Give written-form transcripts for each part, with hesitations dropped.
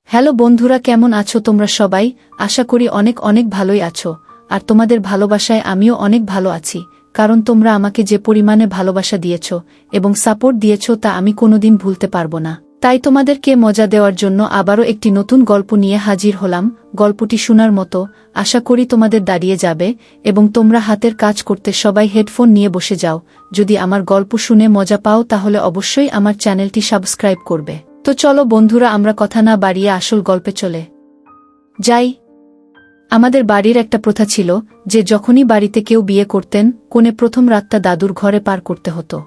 Hello বন্ধুরা, কেমন আছো তোমরা সবাই? আশা করি অনেক অনেক ভালোই আছো। আর তোমাদের ভালোবাসায় আমিও অনেক ভালো আছি, কারণ তোমরা আমাকে যে পরিমাণে ভালোবাসা দিয়েছ এবং সাপোর্ট দিয়েছ তা আমি কোনোদিন ভুলতে পারবো না। তাই তোমাদেরকে মজা দেওয়ার জন্য আবারও একটি নতুন গল্প নিয়ে হাজির হলাম। গল্পটি শোনার মতো, আশা করি তোমাদের দাঁড়িয়ে যাবে এবং তোমরা হাতের কাজ করতে সবাই হেডফোন নিয়ে বসে যাও। যদি আমার গল্প শুনে মজা পাও তাহলে অবশ্যই আমার চ্যানেলটি সাবস্ক্রাইব করবে। তো চলো বন্ধুরা, আমরা কথা না বাড়িয়ে আসল গল্পে চলে যাই। আমাদের বাড়ির একটা প্রথা ছিল যে যখনই বাড়িতে কেউ বিয়ে করতেন, কনে প্রথম রাতটা দাদুর ঘরে পার করতে হতো।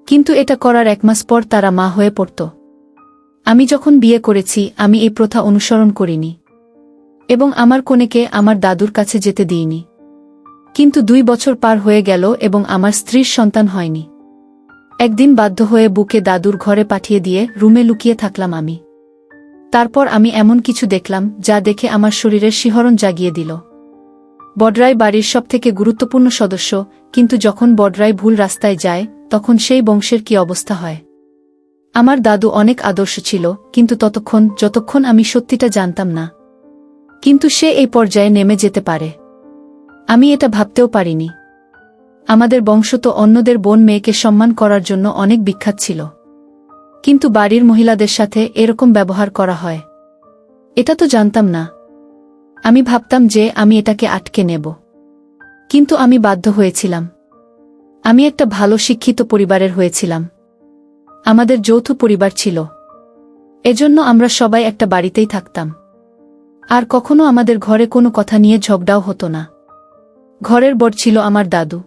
কিন্তু এটা করার 1 মাস পর তারা মা হয়ে পড়ত। আমি যখন বিয়ে করেছি আমি এই প্রথা অনুসরণ করিনি এবং আমার কনেকে আমার দাদুর কাছে যেতে দিইনি। কিন্তু 2 বছর পার হয়ে গেল এবং আমার স্ত্রীর সন্তান হয়নি। একদিন বাধ্য হয়ে বুকে দাদুর ঘরে পাঠিয়ে দিয়ে রুমে লুকিয়ে থাকলাম আমি। তারপর আমি এমন কিছু দেখলাম যা দেখে আমার শরীরের শিহরণ জাগিয়ে দিল। বড়রাই বাড়ির সবথেকে গুরুত্বপূর্ণ সদস্য, কিন্তু যখন বড়রাই ভুল রাস্তায় যায় তখন সেই বংশের কি অবস্থা হয়। আমার দাদু অনেক আদর্শ ছিল, কিন্তু যতক্ষণ আমি সত্যিটা জানতাম না। কিন্তু সে এই পর্যায়ে নেমে যেতে পারে আমি এটা ভাবতেও পারিনি। আমাদের বংশ তো অন্যদের বোন মেয়েকে সম্মান করার জন্য অনেক বিখ্যাত ছিল, কিন্তু বাড়ির মহিলাদের সাথে এরকম ব্যবহার করা হয় এটা তো জানতাম না। আমি ভাবতাম যে আমি এটাকে আটকে নেব, কিন্তু আমি বাধ্য হয়েছিলাম। আমি একটা ভালো শিক্ষিত পরিবারের হয়েছিলাম। আমাদের যৌথ পরিবার ছিল, এজন্য আমরা সবাই একটা বাড়িতেই থাকতাম। আর কখনো আমাদের ঘরে কোনো কথা নিয়ে ঝগড়াও হতো না। ঘরের বড় ছিল আমার দাদু।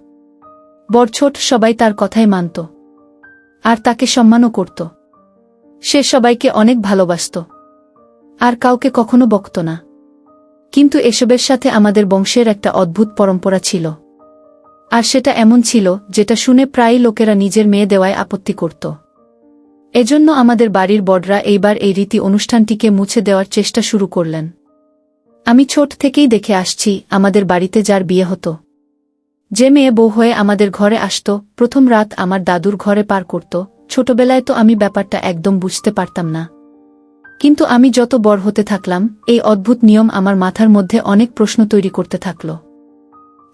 বড় ছোট সবাই তার কথাই মানত আর তাকে সম্মানও করত। সে সবাইকে অনেক ভালোবাসত আর কাউকে কখনো বকত না। কিন্তু এসবের সাথে আমাদের বংশের একটা অদ্ভুত পরম্পরা ছিল, আর সেটা এমন ছিল যেটা শুনে প্রায়ই লোকেরা নিজের মেয়ে দেওয়ায় আপত্তি করত। এজন্য আমাদের বাড়ির বড়রা এইবার এই রীতি অনুষ্ঠানটিকে মুছে দেওয়ার চেষ্টা শুরু করলেন। আমি ছোট থেকেই দেখে আসছি আমাদের বাড়িতে যার বিয়ে হতো, যে মেয়ে বউ হয়ে আমাদের ঘরে আসত, প্রথম রাত আমার দাদুর ঘরে পার করত। ছোটবেলায় তো আমি ব্যাপারটা একদম বুঝতে পারতাম না, কিন্তু আমি যত বড় হতে থাকলাম এই অদ্ভুত নিয়ম আমার মাথার মধ্যে অনেক প্রশ্ন তৈরি করতে থাকল।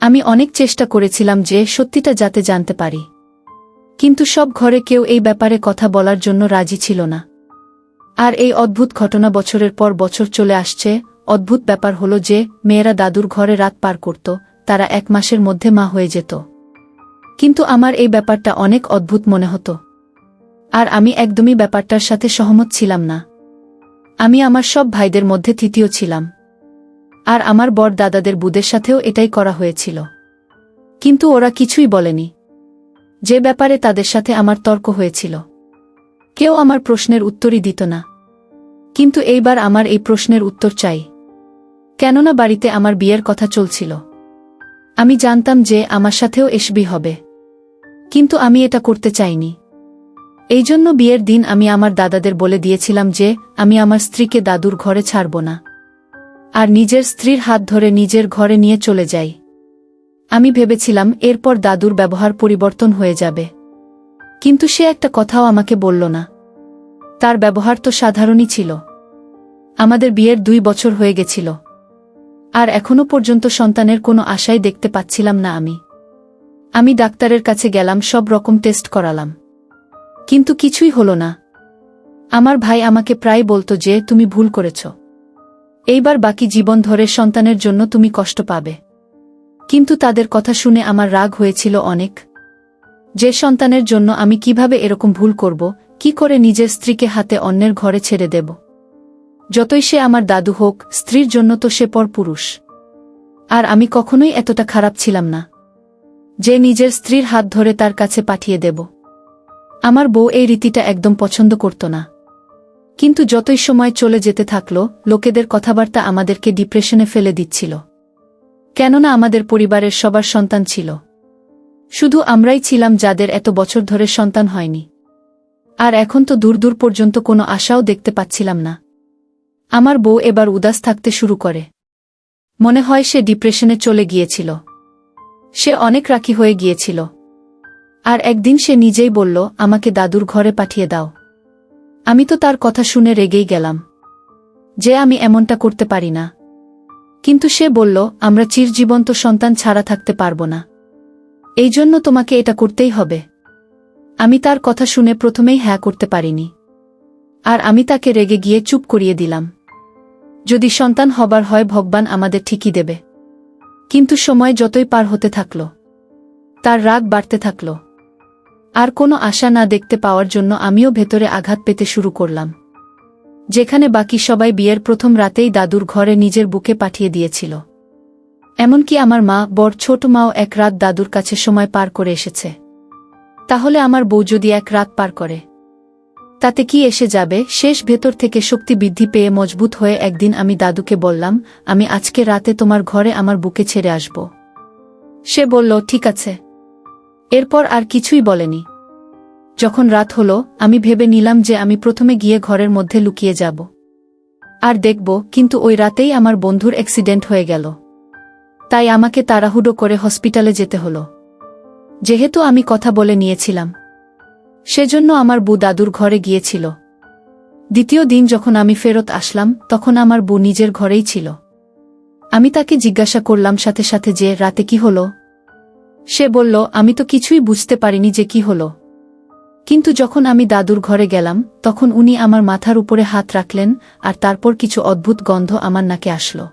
আমি অনেক চেষ্টা করেছিলাম যে সত্যিটা যাতে জানতে পারি, কিন্তু সব ঘরে কেউ এই ব্যাপারে কথা বলার জন্য রাজি ছিল না। আর এই অদ্ভুত ঘটনা বছরের পর বছর চলে আসছে। অদ্ভুত ব্যাপার হলো যে মেয়েরা দাদুর ঘরে রাত পার করত, তারা 1 মাসের মধ্যে মা হয়ে যেত। কিন্তু আমার এই ব্যাপারটা অনেক অদ্ভুত মনে হতো, আর আমি একদমই ব্যাপারটার সাথে সহমত ছিলাম না। আমি আমার সব ভাইদের মধ্যে তৃতীয় ছিলাম, আর আমার বড় দাদাদের বুদের সাথেও এটাই করা হয়েছিল। কিন্তু ওরা কিছুই বলেনি, যে ব্যাপারে তাদের সাথে আমার তর্ক হয়েছিল। কেউ আমার প্রশ্নের উত্তরই দিত না। কিন্তু এইবার আমার এই প্রশ্নের উত্তর চাই, কেননা বাড়িতে আমার বিয়ের কথা চলছিল। আমি জানতাম যে আমার সাথেও এসবই হবে, কিন্তু আমি এটা করতে চাইনি। এই জন্য বিয়ের দিন আমি আমার দাদাদের বলে দিয়েছিলাম যে আমি আমার স্ত্রীকে দাদুর ঘরে ছাড়ব না, আর নিজের স্ত্রীর হাত ধরে নিজের ঘরে নিয়ে চলে যাই। আমি ভেবেছিলাম এরপর দাদুর ব্যবহার পরিবর্তন হয়ে যাবে, কিন্তু সে একটা কথাও আমাকে বলল না। তার ব্যবহার তো সাধারণই ছিল। আমাদের বিয়ের 2 বছর হয়ে গেছিল, আর এখনো পর্যন্ত সন্তানের কোনো আশাই দেখতে পাচ্ছিলাম না আমি ডাক্তারের কাছে গেলাম, সব রকম টেস্ট করালাম, কিন্তু কিছুই হলো না। আমার ভাই আমাকে প্রায় বলতো যে তুমি ভুল করেছ, এইবার বাকি জীবন ধরে সন্তানের জন্য তুমি কষ্ট পাবে। কিন্তু তাদের কথা শুনে আমার রাগ হয়েছিল অনেক, যে সন্তানের জন্য আমি কিভাবে এরকম ভুল করব, কি করে নিজের স্ত্রীকে হাতে অন্যের ঘরে ছেড়ে দেব। যতই সে আমার দাদু হোক, স্ত্রীর জন্য তো সে পরপুরুষ। আর আমি কখনোই এতটা খারাপ ছিলাম না যে নিজের স্ত্রীর হাত ধরে তার কাছে পাঠিয়ে দেব। আমার বউ এই রীতিটা একদম পছন্দ করত না, কিন্তু যতই সময় চলে যেতে থাকলো লোকেদের কথাবার্তা আমাদেরকে ডিপ্রেশনে ফেলে দিচ্ছিল। কেননা আমাদের পরিবারের সবার সন্তান ছিল, শুধু আমরাই ছিলাম যাদের এত বছর ধরে সন্তান হয়নি। আর এখন তো দূর দূর পর্যন্ত কোনো আশাও দেখতে পাচ্ছিলাম না। আমার বউ এবার উদাস থাকতে শুরু করে। মনে হয় সে ডিপ্রেশনে চলে গিয়েছিল। সে অনেক রাগী হয়ে গিয়েছিল। আর একদিন সে নিজেই বলল, আমাকে দাদুর ঘরে পাঠিয়ে দাও। আমি তো তার কথা শুনে রেগেই গেলাম। যে আমি এমনটা করতে পারি না। কিন্তু সে বলল, আমরা চিরজীবন্ত সন্তান ছাড়া থাকতে পারব না। এই জন্য তোমাকে এটা করতেই হবে। আমি তার কথা শুনে প্রথমেই হ্যাঁ করতে পারিনি। আর আমি তাকে রেগে গিয়ে চুপ করিয়ে দিলাম। যদি সন্তান হবার হয় ভগবান আমাদের ঠিকই দেবে। কিন্তু সময় যতই পার হতে থাকল, তার রাগ বাড়তে থাকল। আর কোনো আশা না দেখতে পাওয়ার জন্য আমিও ভেতরে আঘাত পেতে শুরু করলাম। যেখানে বাকি সবাই বিয়ের প্রথম রাতেই দাদুর ঘরে নিজের বুকে পাঠিয়ে দিয়েছিল, এমনকি আমার মা, বড় ছোট মাও এক রাত দাদুর কাছে সময় পার করে এসেছে। তাহলে আমার বউ যদি এক রাত পার করে, তাতে কি এসে যাবে? শেষ ভেতর থেকে শক্তি বৃদ্ধি পেয়ে মজবুত হয়ে একদিন আমি দাদুকে বললাম, আমি আজকে রাতে তোমার ঘরে আমার বুকে ছেড়ে আসব। সে বলল, ঠিক আছে। এরপর আর কিছুই বলেনি। যখন রাত হলো, আমি ভেবে নিলাম যে আমি প্রথমে গিয়ে ঘরের মধ্যে লুকিয়ে যাব আর দেখব, কিন্তু ওই রাতেই আমার বন্ধুর অ্যাক্সিডেন্ট হয়ে গেল। তাই আমাকে তাড়াহুড়ো করে হসপিটালে যেতে হলো। যেহেতু আমি কথা বলে নিয়েছিলাম, সেজন্য আমার বউ দাদুর ঘরে গিয়েছিল। দ্বিতীয় দিন যখন আমি ফেরত আসলাম, তখন আমার বউ নিজের ঘরেই ছিল। আমি তাকে জিজ্ঞাসা করলাম সাথে সাথে যে রাতে কি হলো। সে বলল, আমি তো কিছুই বুঝতে পারিনি যে কি হলো। কিন্তু যখন আমি দাদুর ঘরে গেলাম, তখন উনি আমার মাথার উপরে হাত রাখলেন, আর তারপর কিছু অদ্ভুত গন্ধ আমার নাকে আসলো।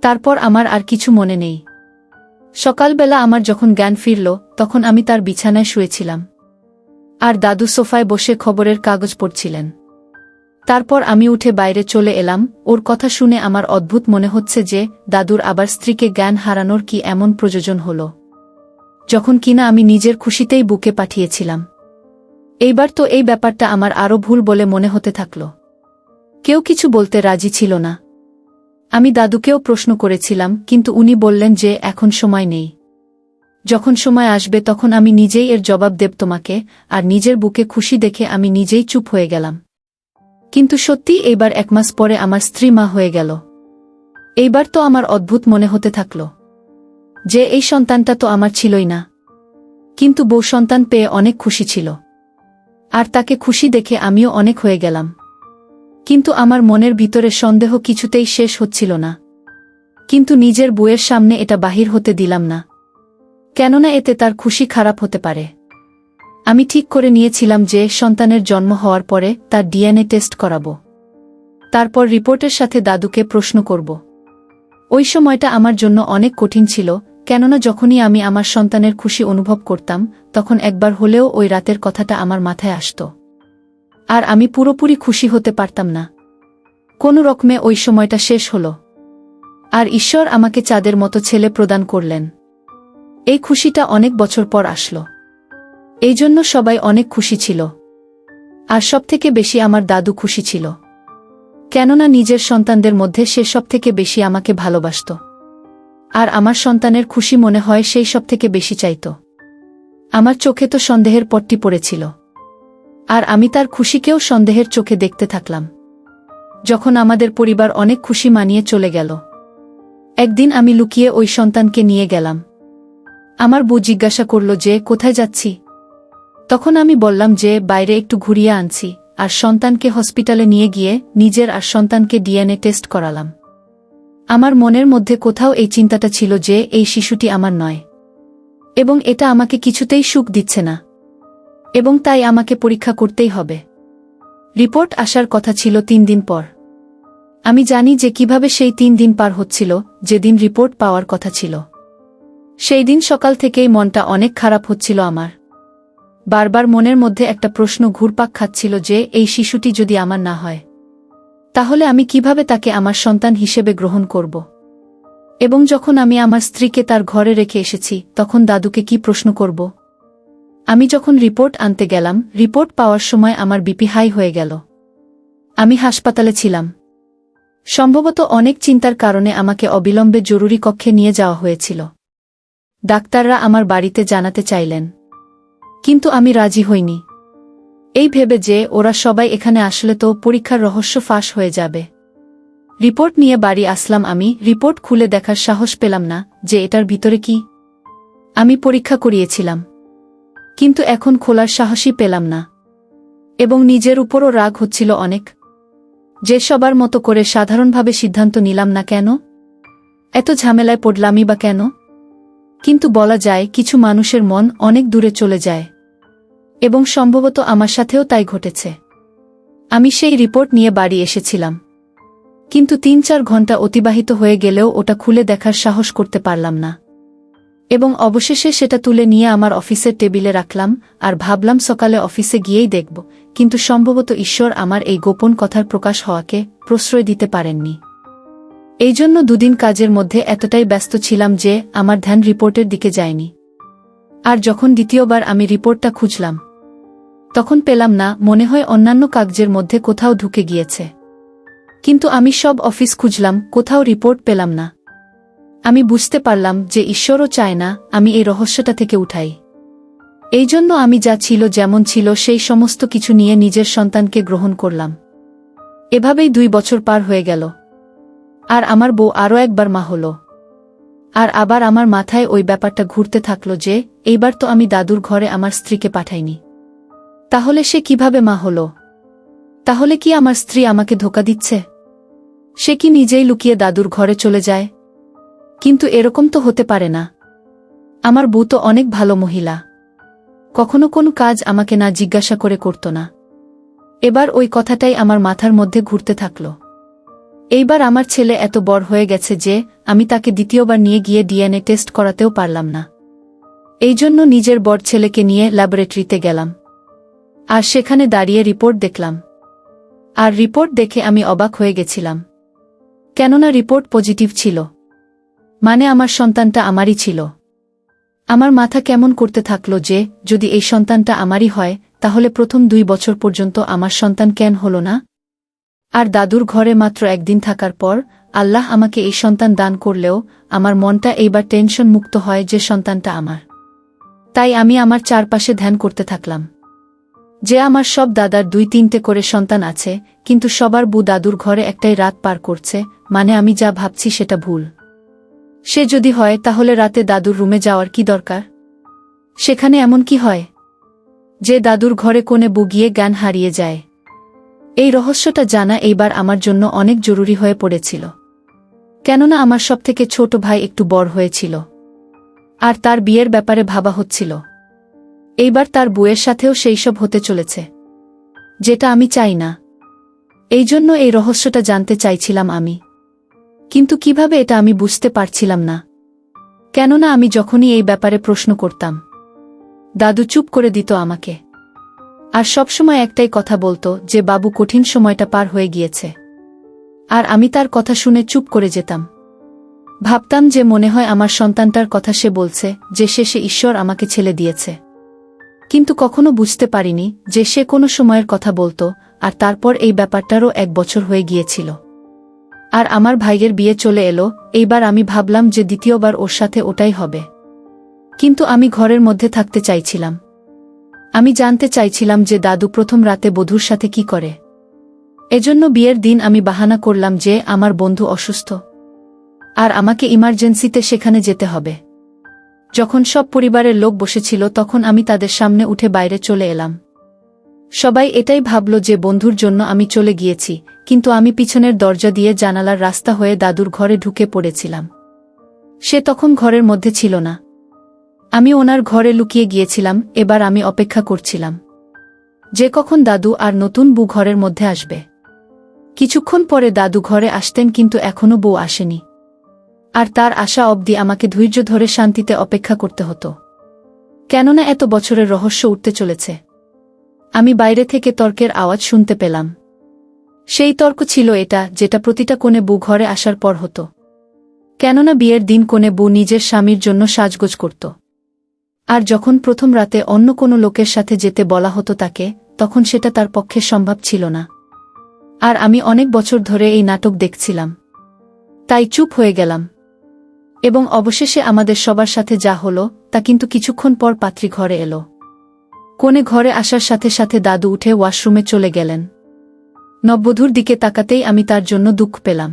তারপর আমার আর কিছু মনে নেই। সকালবেলা আমার যখন জ্ঞান ফিরল, তখন আমি তার বিছানায় শুয়েছিলাম, আর দাদু সোফায় বসে খবরের কাগজ পড়ছিলেন। তারপর আমি উঠে বাইরে চলে এলাম। ওর কথা শুনে আমার অদ্ভুত মনে হচ্ছে যে দাদুর আবার স্ত্রীকে জ্ঞান হারানোর কি এমন প্রয়োজন হলো, যখন কিনা আমি নিজের খুশিতেই বুকে পাঠিয়েছিলাম। এইবার তো এই ব্যাপারটা আমার আরও ভুল বলে মনে হতে থাকল। কেউ কিছু বলতে রাজি ছিল না। আমি দাদুকেও প্রশ্ন করেছিলাম, কিন্তু উনি বললেন যে এখন সময় নেই। যখন সময় আসবে তখন আমি নিজেই এর জবাব দেব তোমাকে। আর নিজের বুকে খুশি দেখে আমি নিজেই চুপ হয়ে গেলাম। কিন্তু সত্যি এইবার 1 মাস পরে আমার স্ত্রী মা হয়ে গেল। এইবার তো আমার অদ্ভুত মনে হতে থাকল যে এই সন্তানটা তো আমার ছিলই না। কিন্তু বউ সন্তান পেয়ে অনেক খুশি ছিল, আর তাকে খুশি দেখে আমিও অনেক হয়ে গেলাম। কিন্তু আমার মনের ভিতরে সন্দেহ কিছুতেই শেষ হচ্ছিল না। কিন্তু নিজের বউয়ের সামনে এটা বাহির হতে দিলাম না, কেননা এতে তার খুশি খারাপ হতে পারে। আমি ঠিক করে নিয়েছিলাম যে সন্তানের জন্ম হওয়ার পরে তার ডিএনএ টেস্ট করাবো। তারপর রিপোর্টের সাথে দাদুকে প্রশ্ন করব। ওই সময়টা আমার জন্য অনেক কঠিন ছিল, কেননা যখনই আমি আমার সন্তানের খুশি অনুভব করতাম, তখন একবার হলেও ওই রাতের কথাটা আমার মাথায় আসত। আর আমি পুরোপুরি খুশি হতে পারতাম না। কোনো রকমে ওই সময়টা শেষ হলো, আর ঈশ্বর আমাকে চাঁদের মতো ছেলে প্রদান করলেন। এই খুশিটা অনেক বছর পর আসলো। এই জন্য সবাই অনেক খুশি ছিল, আর সবথেকে বেশি আমার দাদু খুশি ছিল, কেননা নিজের সন্তানদের মধ্যে সে সবথেকে বেশি আমাকে ভালোবাসত। আর আমার সন্তানের খুশি মনে হয় সেই সবথেকে বেশি চাইত। আমার চোখে তো সন্দেহের পট্টি পড়েছিল, আর আমি তার খুশিকেও সন্দেহের চোখে দেখতে থাকলাম। যখন আমাদের পরিবার অনেক খুশি মানিয়ে চলে গেল, একদিন আমি লুকিয়ে ওই সন্তানকে নিয়ে গেলাম। আমার বউ জিজ্ঞাসা করল যে কোথায় যাচ্ছি। তখন আমি বললাম যে বাইরে একটু ঘুরিয়ে আনছি, আর সন্তানকে হসপিটালে নিয়ে গিয়ে নিজের আর সন্তানকে ডিএনএ টেস্ট করালাম। আমার মনের মধ্যে কোথাও এই চিন্তাটা ছিল যে এই শিশুটি আমার নয়, এবং এটা আমাকে কিছুতেই সুখ দিচ্ছে না, এবং তাই আমাকে পরীক্ষা করতেই হবে। রিপোর্ট আসার কথা ছিল 3 দিন পর। আমি জানি যে কিভাবে সেই 3 দিন পার হচ্ছিল, যেদিন রিপোর্ট পাওয়ার কথা ছিল। সেই দিন সকাল থেকেই মনটা অনেক খারাপ হচ্ছিল আমার। বারবার মনের মধ্যে একটা প্রশ্ন ঘুরপাক খাচ্ছিল যে এই শিশুটি যদি আমার না হয়, তাহলে আমি কিভাবে তাকে আমার সন্তান হিসেবে গ্রহণ করব। এবং যখন আমি আমার স্ত্রীকে তার ঘরে রেখে এসেছি, তখন দাদুকে কি প্রশ্ন করব। আমি যখন রিপোর্ট আনতে গেলাম, রিপোর্ট পাওয়ার সময় আমার বিপি হাই হয়ে গেল। আমি হাসপাতালে ছিলাম। সম্ভবত অনেক চিন্তার কারণে আমাকে অবিলম্বে জরুরি কক্ষে নিয়ে যাওয়া হয়েছিল। ডাক্তাররা আমার বাড়িতে জানাতে চাইলেন, কিন্তু আমি রাজি হইনি। এই ভেবে যে ওরা সবাই এখানে আসলে তো পরীক্ষার রহস্য ফাঁস হয়ে যাবে। রিপোর্ট নিয়ে বাড়ি আসলাম। আমি রিপোর্ট খুলে দেখার সাহস পেলাম না যে এটার ভিতরে কি। আমি পরীক্ষা করিয়েছিলাম, কিন্তু এখন খোলার সাহসই পেলাম না, এবং নিজের উপরও রাগ হচ্ছিল অনেক। যে সবার মতো করে সাধারণভাবে সিদ্ধান্ত নিলাম না কেন? এত ঝামেলায় পড়লামই বা কেন? কিন্তু বলা যায় কিছু মানুষের মন অনেক দূরে চলে যায়, এবং সম্ভবত আমার সাথেও তাই ঘটেছে। আমি সেই রিপোর্ট নিয়ে বাড়ি এসেছিলাম, কিন্তু ৩-৪ ঘন্টা অতিবাহিত হয়ে গেলেও ওটা খুলে দেখার সাহস করতে পারলাম না, এবং অবশেষে সেটা তুলে নিয়ে আমার অফিসের টেবিলে রাখলাম আর ভাবলাম সকালে অফিসে গিয়েই দেখব, কিন্তু সম্ভবত ঈশ্বর আমার এই গোপন কথার প্রকাশ হওয়াকে প্রশ্রয় দিতে পারেননি। এই জন্য ২ দিন কাজের মধ্যে এতটাই ব্যস্ত ছিলাম যে আমার ধ্যান রিপোর্টের দিকে যায়নি। আর যখন দ্বিতীয়বার আমি রিপোর্টটা খুঁজলাম, তখন পেলাম না, মনে হয় অন্যান্য কাগজের মধ্যে কোথাও ঢুকে গিয়েছে। কিন্তু আমি সব অফিস খুঁজলাম, কোথাও রিপোর্ট পেলাম না। আমি বুঝতে পারলাম যে ঈশ্বরও চায় না আমি এই রহস্যটা থেকে উঠাই। এই জন্য আমি যা ছিল যেমন ছিল সেই সমস্ত কিছু নিয়ে নিজের সন্তানকে গ্রহণ করলাম। এভাবেই ২ বছর পার হয়ে গেল, আর আমার বউ আরও একবার মা হল। আর আবার আমার মাথায় ওই ব্যাপারটা ঘুরতে থাকল যে এইবার তো আমি দাদুর ঘরে আমার স্ত্রীকে পাঠাইনি, তাহলে সে কিভাবে মা হল? তাহলে কি আমার স্ত্রী আমাকে ধোঁকা দিচ্ছে? সে কি নিজেই লুকিয়ে দাদুর ঘরে চলে যায়? কিন্তু এরকম তো হতে পারে না। আমার বউ তো অনেক ভালো মহিলা, কখনো কোনো কাজ আমাকে না জিজ্ঞাসা করে করত না। এবার ওই কথাটাই আমার মাথার মধ্যে ঘুরতে থাকল। এইবার আমার ছেলে এত বড় হয়ে গেছে যে আমি তাকে দ্বিতীয়বার নিয়ে গিয়ে ডিএনএ টেস্ট করাতেও পারলাম না। এই জন্য নিজের বড় ছেলেকে নিয়ে ল্যাবরেটরিতে গেলাম, আর সেখানে দাঁড়িয়ে রিপোর্ট দেখলাম। আর রিপোর্ট দেখে আমি অবাক হয়ে গেছিলাম, কেননা রিপোর্ট পজিটিভ ছিল, মানে আমার সন্তানটা আমারই ছিল। আমার মাথা কেমন করতে থাকলো যে যদি এই সন্তানটা আমারই হয়, তাহলে প্রথম ২ বছর পর্যন্ত আমার সন্তান কেন হল না? আর দাদুর ঘরে মাত্র ১ দিন থাকার পর আল্লাহ আমাকে এই সন্তান দান করলেও আমার মনটা এইবার টেনশন মুক্ত হয় যে সন্তানটা আমার। তাই আমি আমার চারপাশে ধ্যান করতে থাকলাম যে আমার সব দাদার ২-৩টে করে সন্তান আছে, কিন্তু সবার বউ দাদুর ঘরে একটাই রাত পার করছে, মানে আমি যা ভাবছি সেটা ভুল। সে যদি হয় তাহলে রাতে দাদুর রুমে যাওয়ার কি দরকার? সেখানে এমন কি হয় যে দাদুর ঘরে কোণে বউ গিয়ে জ্ঞান হারিয়ে যায়? এই রহস্যটা জানা এইবার আমার জন্য অনেক জরুরি হয়ে পড়েছিল, কেননা আমার সবথেকে ছোট ভাই একটু বড় হয়েছিল, আর তার বিয়ের ব্যাপারে ভাবা হচ্ছিল। এইবার তার বউয়ের সাথেও সেইসব হতে চলেছে, যেটা আমি চাই না। এই জন্য এই রহস্যটা জানতে চাইছিলাম আমি, কিন্তু কিভাবে এটা আমি বুঝতে পারছিলাম না, কেননা আমি যখনই এই ব্যাপারে প্রশ্ন করতাম, দাদু চুপ করে দিত আমাকে, আর সবসময় একটাই কথা বলতো যে বাবু কঠিন সময়টা পার হয়ে গিয়েছে। আর আমি তার কথা শুনে চুপ করে যেতাম, ভাবতাম যে মনে হয় আমার সন্তানটার কথা সে বলছে, যে শেষে ঈশ্বর আমাকে ছেলে দিয়েছে। কিন্তু কখনো বুঝতে পারিনি যে সে কোনো সময়ের কথা বলতো, আর তারপর এই ব্যাপারটারও ১ বছর হয়ে গিয়েছিল। আর আমার ভাইয়ের বিয়ে চলে এলো, এইবার আমি ভাবলাম যে দ্বিতীয়বার ওর সাথে ওটাই হবে। কিন্তু আমি ঘরের মধ্যে থাকতে চাইছিলাম। আমি জানতে চাইছিলাম যে দাদু প্রথম রাতে বধূর সাথে কি করে। এজন্য বিয়ের দিন আমি বাহানা করলাম যে আমার বন্ধু অসুস্থ, আর আমাকে ইমার্জেন্সিতে সেখানে যেতে হবে। যখন সব পরিবারের লোক বসেছিল তখন আমি তাদের সামনে উঠে বাইরে চলে এলাম। সবাই এটাই ভাবল যে বন্ধুর জন্য আমি চলে গিয়েছি, কিন্তু আমি পিছনের দরজা দিয়ে জানালার রাস্তা হয়ে দাদুর ঘরে ঢুকে পড়েছিলাম। সে তখন ঘরের মধ্যে ছিল না। আমি ওনার ঘরে লুকিয়ে গিয়েছিলাম। এবার আমি অপেক্ষা করছিলাম যে কখন দাদু আর নতুন বউ ঘরের মধ্যে আসবে। কিছুক্ষণ পরে দাদু ঘরে আসতেন, কিন্তু এখনো বউ আসেনি, আর তার আশা অবধি আমাকে ধৈর্য ধরে শান্তিতে অপেক্ষা করতে হতো, কেননা এত বছরের রহস্য উঠতে চলেছে। আমি বাইরে থেকে তর্কের আওয়াজ শুনতে পেলাম। সেই তর্ক ছিল এটা, যেটা প্রতিটা কোণে বউ ঘরে আসার পর হতো, কেননা বিয়ের দিন কোণে বউ নিজের স্বামীর জন্য সাজগোজ করত। আর যখন প্রথম রাতে অন্য কোনো লোকের সাথে যেতে বলা হতো তাকে, তখন সেটা তার পক্ষে সম্ভব ছিল না। আর আমি অনেক বছর ধরে এই নাটক দেখছিলাম, তাই চুপ হয়ে গেলাম। এবং অবশেষে আমাদের সবার সাথে যা হলো তা কিন্তু কিছুক্ষণ পর পাত্রী ঘরে এলো। কোণে ঘরে আসার সাথে সাথে দাদু উঠে ওয়াশরুমে চলে গেলেন। নববধূর দিকে তাকাতেই আমি তার জন্য দুঃখ পেলাম।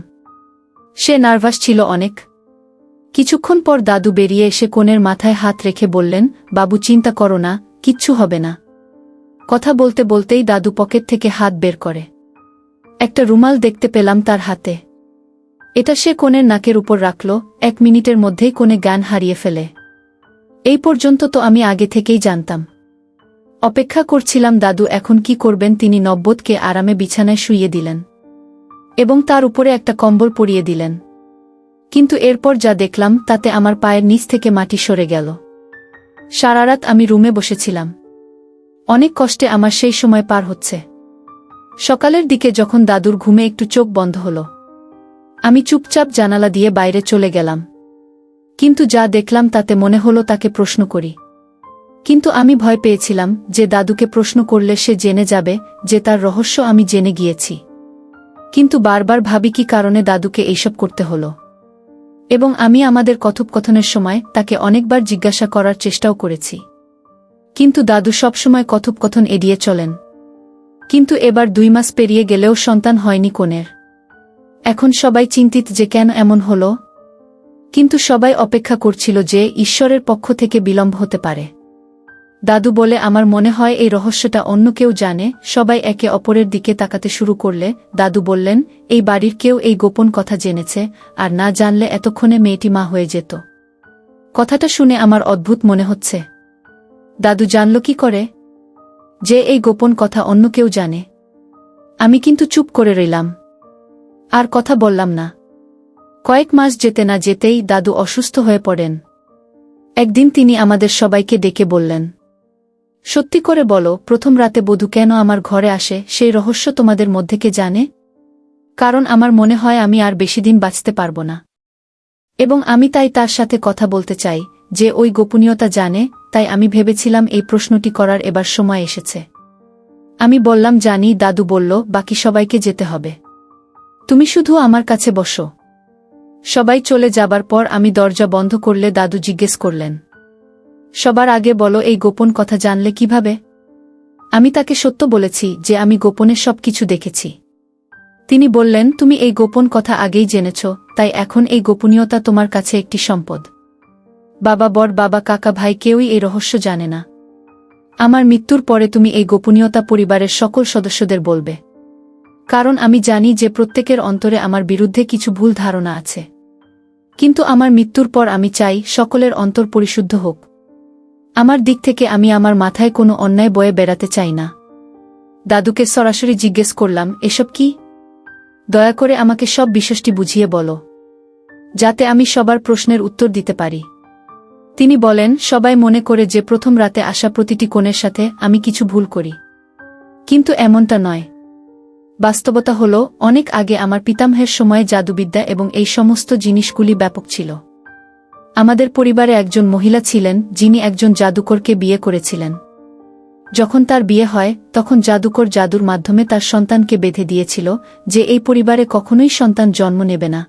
সে নার্ভাস ছিল অনেক। কিছুক্ষণ পর দাদু বেরিয়ে এসে কোণের মাথায় হাত রেখে বললেন, বাবু চিন্তা করো না, কিচ্ছু হবে না। কথা বলতে বলতেই দাদু পকেট থেকে হাত বের করে একটা রুমাল দেখতে পেলাম তার হাতে। এটা সে কনের নাকের উপর রাখল। 1 মিনিটের মধ্যেই কনে জ্ঞান হারিয়ে ফেলে। এই পর্যন্ত তো আমি আগে থেকেই জানতাম। অপেক্ষা করছিলাম দাদু এখন কি করবেন। তিনি নব্বদকে আরামে বিছানায় শুইয়ে দিলেন এবং তার উপরে একটা কম্বল পরিয়ে দিলেন। কিন্তু এরপর যা দেখলাম তাতে আমার পায়ের নিচ থেকে মাটি সরে গেল। সারা রাত আমি রুমে বসেছিলাম। অনেক কষ্টে আমার সেই সময় পার হচ্ছে। সকালের দিকে যখন দাদুর ঘুমে একটু চোখ বন্ধ হলো, আমি চুপচাপ জানালা দিয়ে বাইরে চলে গেলাম। কিন্তু যা দেখলাম তাতে মনে হলো তাকে প্রশ্ন করি। কিন্তু আমি ভয় পেয়েছিলাম যে দাদুকে প্রশ্ন করলে সে জেনে যাবে যে তার রহস্য আমি জেনে গিয়েছি। কিন্তু বারবার ভাবি কি কারণে দাদুকে এইসব করতে হলো। এবং আমি আমাদের কথোপকথনের সময় তাকে অনেকবার জিজ্ঞাসা করার চেষ্টাও করেছি। কিন্তু দাদু সবসময় কথোপকথন এড়িয়ে চলেন। কিন্তু এবার 2 মাস পেরিয়ে গেলেও সন্তান হয়নি কনের। এখন সবাই চিন্তিত যে কেন এমন হলো। কিন্তু সবাই অপেক্ষা করছিল যে ঈশ্বরের পক্ষ থেকে বিলম্ব হতে পারে। দাদু বলে আমার মনে হয় এই রহস্যটা অন্য কেউ জানে। সবাই একে অপরের দিকে তাকাতে শুরু করলে দাদু বললেন, এই বাড়ির কেউ এই গোপন কথা জেনেছে, আর না জানলে এতক্ষণে মেয়েটি মা হয়ে যেত। কথাটা শুনে আমার অদ্ভুত মনে হচ্ছে। দাদু জানল কি করে যে এই গোপন কথা অন্য কেউ জানে? আমি কিন্তু চুপ করে রইলাম, আর কথা বললাম না। কয়েক মাস যেতে না যেতেই দাদু অসুস্থ হয়ে পড়েন। একদিন তিনি আমাদের সবাইকে ডেকে বললেন, সত্যি করে বলো, প্রথম রাতে বধূ কেন আমার ঘরে আসে সেই রহস্য তোমাদের মধ্যে কে জানে? কারণ আমার মনে হয় আমি আর বেশিদিন বাঁচতে পারব না। এবং আমি তাই তার সাথে কথা বলতে চাই যে ওই গোপনীয়তা জানে। তাই আমি ভেবেছিলাম এই প্রশ্নটি করার এবার সময় এসেছে। আমি বললাম জানি। দাদু বলল, বাকি সবাইকে যেতে হবে, তুমি শুধু আমার কাছে বসো। সবাই চলে যাবার পর আমি দরজা বন্ধ করলে দাদু জিজ্ঞেস করলেন, সবার আগে বলো এই গোপন কথা জানলে কিভাবে? আমি তাকে সত্য বলেছি যে আমি গোপনে সবকিছু দেখেছি। তিনি বললেন, তুমি এই গোপন কথা আগেই জেনেছ, তাই এখন এই গোপনীয়তা তোমার কাছে একটি সম্পদ। বাবা, বড় বাবা, কাকা, ভাই কেউই এই রহস্য জানে না। আমার মৃত্যুর পরে তুমি এই গোপনীয়তা পরিবারের সকল সদস্যদের বলবে। কারণ আমি জানি যে প্রত্যেকের অন্তরে আমার বিরুদ্ধে কিছু ভুল ধারণা আছে। কিন্তু আমার মৃত্যুর পর আমি চাই সকলের অন্তর পরিশুদ্ধ হোক। আমার দিক থেকে আমি আমার মাথায় কোনো অন্যায় বয়ে বেড়াতে চাই না। দাদুকে সরাসরি জিজ্ঞেস করলাম, এসব কি? দয়া করে আমাকে সব বিষয়টি বুঝিয়ে বলো, যাতে আমি সবার প্রশ্নের উত্তর দিতে পারি। তিনি বলেন, সবাই মনে করে যে প্রথম রাতে আসা প্রতিটি কনের সাথে আমি কিছু ভুল করি। কিন্তু এমনটা নয়। বাস্তবতা হল, অনেক আগে আমার পিতামহের সময়ে জাদুবিদ্যা এবং এই সমস্ত জিনিসগুলি ব্যাপক ছিল। আমাদের পরিবারে একজন মহিলা ছিলেন যিনি একজন জাদুকরকে বিয়ে করেছিলেন। যখন তার বিয়ে হয় তখন জাদুকর জাদুর মাধ্যমে তার সন্তানকে বেঁধে দিয়েছিল যে এই পরিবারে কখনোই সন্তান জন্ম নেবে না।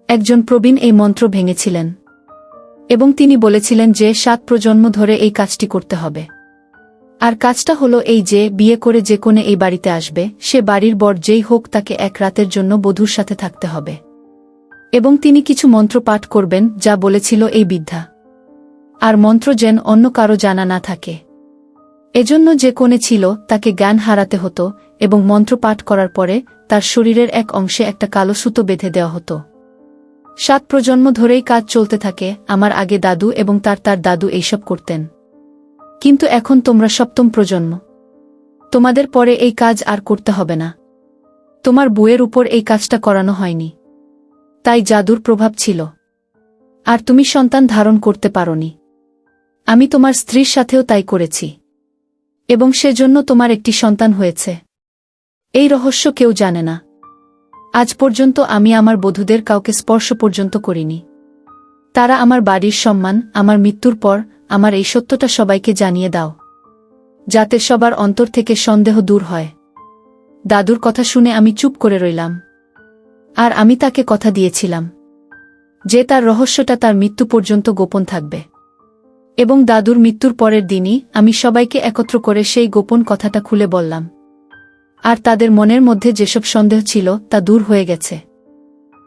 একজন প্রবীণ এই মন্ত্র ভেঙেছিলেন এবং তিনি বলেছিলেন যে 7 প্রজন্ম ধরে এই কাজটি করতে হবে। আর কাজটা হলো এই যে বিয়ে করে যে কোণে এই বাড়িতে আসবে সে বাড়ির বর যেই হোক তাকে 1 রাতের জন্য বধূর সাথে থাকতে হবে। এবং তিনি কিছু মন্ত্র পাঠ করবেন যা বলেছিল এই বিদ্যা। আর মন্ত্র যেন অন্য কারো জানা না থাকে। এজন্য যে কোণে ছিল তাকে জ্ঞান হারাতে হতো এবং মন্ত্র পাঠ করার পরে তার শরীরের এক অংশে একটা কালো সুতো বেঁধে দেওয়া হতো। 7 প্রজন্ম ধরেই কাজ চলতে থাকে। আমার আগে দাদু এবং তার দাদু এইসব করতেন। কিন্তু এখন তোমরা 7ম প্রজন্ম। তোমাদের পরে এই কাজ আর করতে হবে না। তোমার বউয়ের উপর এই কাজটা করানো হয়নি, তাই জাদুর প্রভাব ছিল। আর তুমি সন্তান ধারণ করতে পারোনি। আমি তোমার স্ত্রীর সাথেও তাই করেছি এবং সেজন্য তোমার একটি সন্তান হয়েছে। এই রহস্য কেউ জানে না। আজ পর্যন্ত আমি আমার বধূদের কাউকে স্পর্শ পর্যন্ত করিনি। তারা আমার বাড়ির সম্মান। আমার মৃত্যুর পর আমার এই সত্যটা সবাইকে জানিয়ে দাও, যাতে সবার অন্তর থেকে সন্দেহ দূর হয়। দাদুর কথা শুনে আমি চুপ করে রইলাম। আর আমি তাকে কথা দিয়েছিলাম যে তার রহস্যটা তার মৃত্যু পর্যন্ত গোপন থাকবে। এবং দাদুর মৃত্যুর পরের দিনই আমি সবাইকে একত্র করে সেই গোপন কথাটা খুলে বললাম। আর তাদের মনের মধ্যে যেসব সন্দেহ ছিল তা দূর হয়ে গেছে।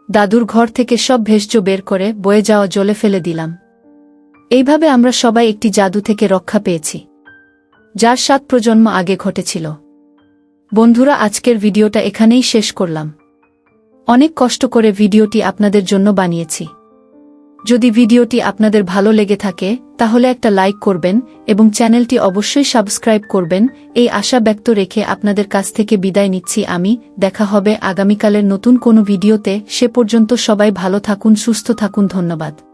দাদুর ঘর থেকে সব ভেষজ বের করে বয়ে যাওয়া জলে ফেলে দিলাম। এইভাবে আমরা সবাই একটি জাদু থেকে রক্ষা পেয়েছি, যার 7 প্রজন্ম আগে ঘটেছিল। বন্ধুরা, আজকের ভিডিওটা এখানেই শেষ করলাম। অনেক কষ্ট করে ভিডিওটি আপনাদের জন্য বানিয়েছি। যদি ভিডিওটি আপনাদের ভালো লেগে থাকে তাহলে একটা লাইক করবেন এবং চ্যানেলটি অবশ্যই সাবস্ক্রাইব করবেন। এই আশা ব্যক্ত রেখে আপনাদের কাছ থেকে বিদায় নিচ্ছি আমি। দেখা হবে আগামীকালের নতুন কোনো ভিডিওতে। সে পর্যন্ত সবাই ভালো থাকুন, সুস্থ থাকুন। ধন্যবাদ।